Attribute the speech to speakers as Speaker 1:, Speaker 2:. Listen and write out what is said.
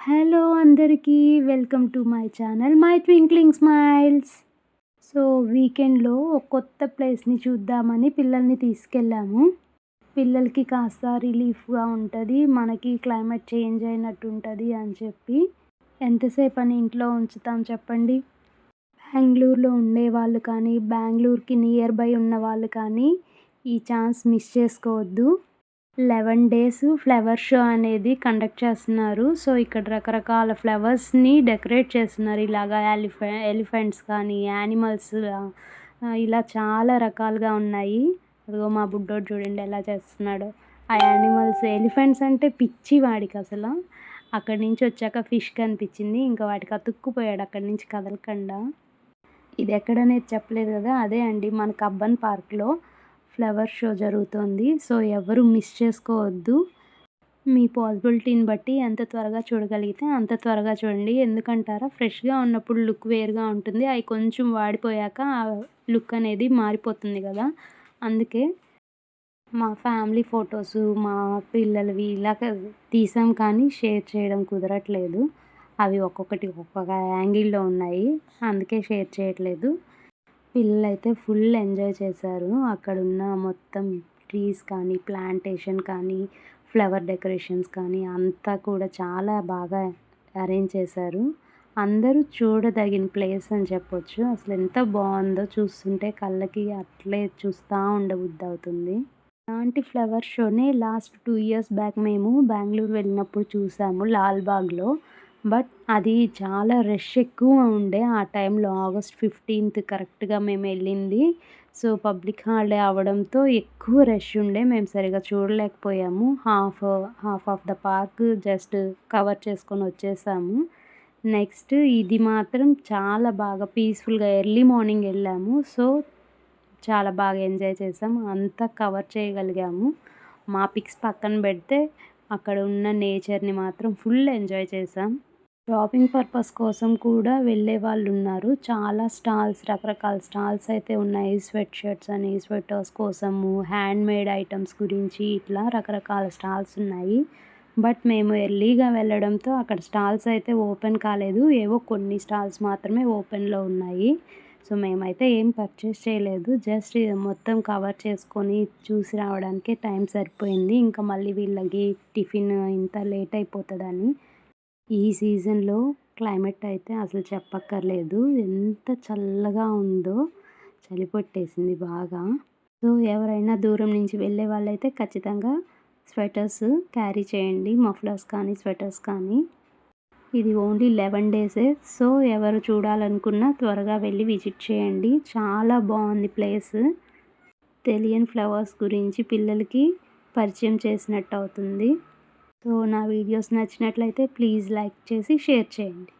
Speaker 1: Hello అందరికీ welcome to my channel my twinkling smiles. So వీకెండ్లో ఒక కొత్త ప్లేస్ని చూద్దామని పిల్లల్ని తీసుకెళ్ళాము. పిల్లలకి కాస్త రిలీఫ్గా ఉంటుంది, మనకి క్లైమేట్ చేంజ్ అయినట్టు ఉంటుంది అని చెప్పి. ఎంతసేపు అని ఇంట్లో ఉంచుతాం చెప్పండి. బెంగళూరులో ఉండేవాళ్ళు కానీ, బెంగళూరుకి నియర్ బై ఉన్న వాళ్ళు కానీ ఈ ఛాన్స్ మిస్ చేసుకోవద్దు. 11 డేస్ ఫ్లవర్ షో అనేది కండక్ట్ చేస్తున్నారు. సో ఇక్కడ రకరకాల ఫ్లవర్స్ని డెకరేట్ చేస్తున్నారు. ఇలాగా ఎలిఫెంట్స్ కానీ, యానిమల్స్ ఇలా చాలా రకాలుగా ఉన్నాయి. అదిగో మా బుడ్డోడు చూడండి ఎలా చేస్తున్నాడో. ఆ యానిమల్స్, ఎలిఫెంట్స్ అంటే పిచ్చి వాడికి అసలు. అక్కడి నుంచి వచ్చాక ఫిష్ కనిపించింది, ఇంకా వాటికి అతుక్కుపోయాడు అక్కడి నుంచి కదలకుండా. ఇది ఎక్కడనేది చెప్పలేదు కదా, అదే అండి మన కబ్బన్ పార్క్లో ఫ్లవర్ షో జరుగుతోంది. సో ఎవరు మిస్ చేసుకోవద్దు. మీ పాసిబిలిటీని బట్టి ఎంత త్వరగా చూడగలిగితే అంత త్వరగా చూడండి. ఎందుకంటారా, ఫ్రెష్గా ఉన్నప్పుడు లుక్ వేరుగా ఉంటుంది, అవి కొంచెం వాడిపోయాక ఆ లుక్ అనేది మారిపోతుంది కదా. అందుకే మా ఫ్యామిలీ ఫొటోసు, మా పిల్లలవి ఇలా తీసాం కానీ షేర్ చేయడం కుదరట్లేదు. అవి ఒక్కొక్కటి ఒక్కొక్క యాంగిల్లో ఉన్నాయి, అందుకే షేర్ చేయట్లేదు. పిల్లలైతే ఫుల్ ఎంజాయ్ చేశారు. అక్కడున్న మొత్తం ట్రీస్ కానీ, ప్లాంటేషన్ కానీ, ఫ్లవర్ డెకరేషన్స్ కానీ అంతా కూడా చాలా బాగా అరేంజ్ చేశారు. అందరూ చూడదగిన ప్లేస్ అని చెప్పొచ్చు. అసలు ఎంత బాగుందో, చూస్తుంటే కళ్ళకి అట్లే చూస్తూ ఉండబుద్ధి అవుతుంది. అలాంటి ఫ్లవర్ షోనే లాస్ట్ 2 ఇయర్స్ బ్యాక్ మేము బెంగళూరు వెళ్ళినప్పుడు చూసాము, లాల్బాగ్లో. బట్ అది చాలా రష్ ఎక్కువ ఉండే ఆ టైంలో. ఆగస్ట్ 15th కరెక్ట్గా మేము వెళ్ళింది. సో పబ్లిక్ హాలిడే అవ్వడంతో ఎక్కువ రష్ ఉండే, మేము సరిగా చూడలేకపోయాము. Half of the park just cover చేసుకొని వచ్చేసాము. నెక్స్ట్ ఇది మాత్రం చాలా బాగా పీస్ఫుల్గా ఎర్లీ మార్నింగ్ వెళ్ళాము. సో చాలా బాగా ఎంజాయ్ చేసాము, అంతా కవర్ చేయగలిగాము. మా పిక్స్ పక్కన పెడితే అక్కడ ఉన్న నేచర్ని మాత్రం ఫుల్ ఎంజాయ్ చేసాం. షాపింగ్ పర్పస్ కోసం కూడా వెళ్ళే వాళ్ళు ఉన్నారు. చాలా స్టాల్స్, రకరకాల స్టాల్స్ అయితే ఉన్నాయి. స్వెట్ షర్ట్స్ అని, స్వెటర్స్ కోసము, హ్యాండ్మేడ్ ఐటమ్స్ గురించి ఇట్లా రకరకాల స్టాల్స్ ఉన్నాయి. బట్ మేము ఎర్లీగా వెళ్ళడంతో అక్కడ స్టాల్స్ అయితే ఓపెన్ కాలేదు. ఏవో కొన్ని స్టాల్స్ మాత్రమే ఓపెన్లో ఉన్నాయి. సో మేమైతే ఏం పర్చేస్ చేయలేదు, జస్ట్ మొత్తం కవర్ చేసుకొని చూసి రావడానికే టైం సరిపోయింది. ఇంకా మళ్ళీ వీళ్ళకి టిఫిన్ ఇంత లేట్ అయిపోతుందని. ఈ సీజన్లో క్లైమేట్ అయితే అసలు చెప్పక్కర్లేదు, ఎంత చల్లగా ఉందో. చలి పట్టేసింది బాగా. సో ఎవరైనా దూరం నుంచి వెళ్ళే వాళ్ళైతే ఖచ్చితంగా స్వెటర్స్ క్యారీ చేయండి, మఫ్లర్స్ కానీ, స్వెటర్స్ కానీ. ఇది ఓన్లీ 11 డేసే. సో ఎవరు చూడాలనుకున్నా త్వరగా వెళ్ళి విజిట్ చేయండి. చాలా బాగుంది ప్లేస్. తెలియని ఫ్లవర్స్ గురించి పిల్లలకి పరిచయం చేసినట్టు అవుతుంది. సో నా వీడియోస్ నచ్చినట్లయితే ప్లీజ్ లైక్ చేసి షేర్ చేయండి.